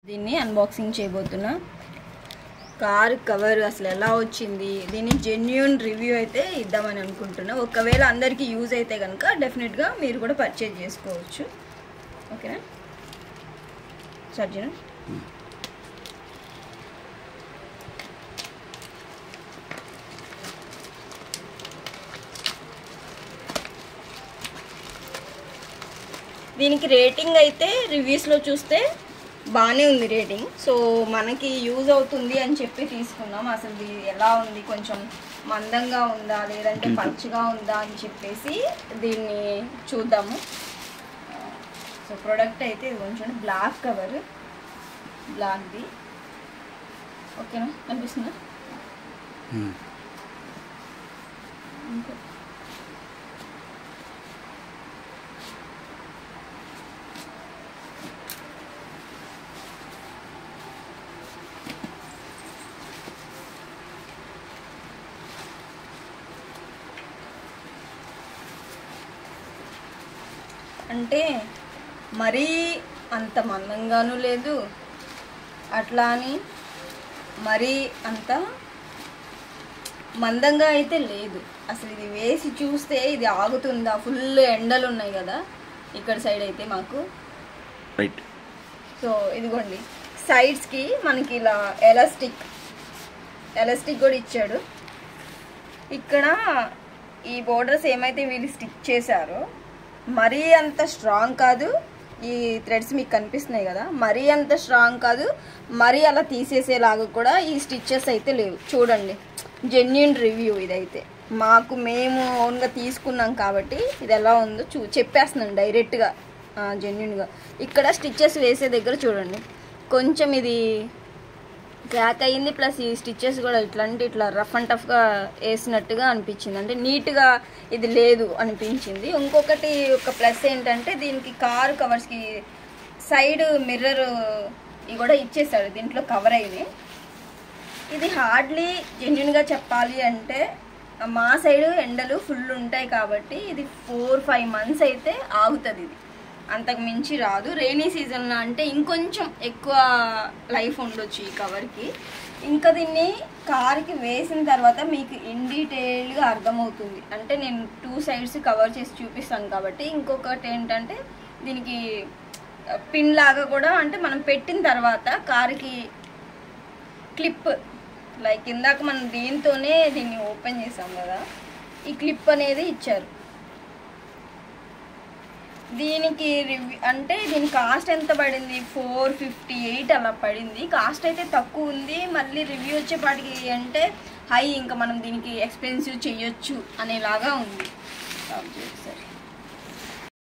దీన్ని unboxing చేయబోతున్నా. Car cover అసలు ఎలా వచ్చింది, దీని జెన్యూన్ రివ్యూ అయితే ఇద్దామని అనుకుంటున్నా. ఒకవేళ అందరికీ యూజ్ అయితే కనుక డెఫినెట్గా మీరు కూడా పర్చేజ్ చేసుకోవచ్చు. ఓకేనా సర్జన? దీనికి రేటింగ్ అయితే రివ్యూస్లో చూస్తే బాగానే ఉంది రేటింగ్. సో మనకి యూజ్ అవుతుంది అని చెప్పి తీసుకున్నాం. అసలు ఇది ఎలా ఉంది, కొంచెం మందంగా ఉందా లేదంటే పలుచగా ఉందా అని చెప్పేసి దీన్ని చూద్దాము. సో ప్రోడక్ట్ అయితే ఇది కొంచెం బ్లాక్ కవర్, బ్లాక్ది. ఓకేనా, కనిపిస్తుందా? ఇంకా అంటే మరీ అంత మందంగానూ లేదు, అట్లా అని మరీ అంత మందంగా అయితే లేదు. అసలు ఇది వేసి చూస్తే ఇది ఆగుతుందా? ఫుల్ ఎండలు ఉన్నాయి కదా ఇక్కడ సైడ్ అయితే మాకు. రైట్. సో ఇదిగోండి, సైడ్స్కి మనకి ఇలా ఎలాస్టిక్ కూడా ఇచ్చాడు. ఇక్కడ ఈ బోర్డర్స్ ఏమైతే వీళ్ళు స్టిక్ చేశారో మరీ అంత స్ట్రాంగ్ కాదు. ఈ థ్రెడ్స్ మీకు కనిపిస్తున్నాయి కదా, మరీ అంత స్ట్రాంగ్ కాదు, మరీ అలా తీసేసేలాగా కూడా ఈ స్టిచ్చెస్ అయితే లేవు. చూడండి, జెన్యూన్ రివ్యూ ఇదైతే. మేము ఓన్గా తీసుకున్నాం కాబట్టి ఇది ఎలా ఉందో చెప్పేస్తున్నాను డైరెక్ట్గా, జెన్యూన్గా. ఇక్కడ స్టిచ్చెస్ వేసే దగ్గర చూడండి, కొంచెం ఇది క్రాక్ అయింది. ప్లస్ ఈ స్టిచ్చెస్ కూడా ఇట్లా రఫ్ అండ్ టఫ్గా వేసినట్టుగా అనిపించింది, అంటే నీట్గా ఇది లేదు అనిపించింది. ఇంకొకటి ఒక ప్లస్ ఏంటంటే దీనికి కారు కవర్స్కి సైడ్ మిర్రర్ ఇవి కూడా ఇచ్చేసాడు దీంట్లో కవర్ అయినాయి. ఇది హార్డ్లీ జెన్యూన్గా చెప్పాలి అంటే మా సైడ్ ఎండలు ఫుల్ ఉంటాయి కాబట్టి ఇది 4-5 months అయితే ఆగుతుంది. ఇది అంతకు మించి రాదు. రెయినీ సీజన్లో అంటే ఇంకొంచెం ఎక్కువ లైఫ్ ఉండొచ్చు ఈ కవర్కి. ఇంకా దీన్ని కార్కి వేసిన తర్వాత మీకు ఇన్ డీటెయిల్గా అర్థమవుతుంది. అంటే నేను 2 sides కవర్ చేసి చూపిస్తాను కాబట్టి. ఇంకొకటి ఏంటంటే దీనికి పిన్ లాగా కూడా, అంటే మనం పెట్టిన తర్వాత కార్కి క్లిప్, లైక్ ఇందాక మనం దీంతోనే దీన్ని ఓపెన్ చేసాం కదా, ఈ క్లిప్ అనేది ఇచ్చారు. దీనికి అంటే దీని కాస్ట్ ఎంత పడింది? 458 అలా పడింది. కాస్ట్ అయితే తక్కువ ఉంది. మళ్ళీ రివ్యూ వచ్చేపాటికి అంటే హై, ఇంకా మనం దీనికి ఎక్స్పెన్సివ్ చెయ్యొచ్చు అనేలాగా ఉంది. సరే.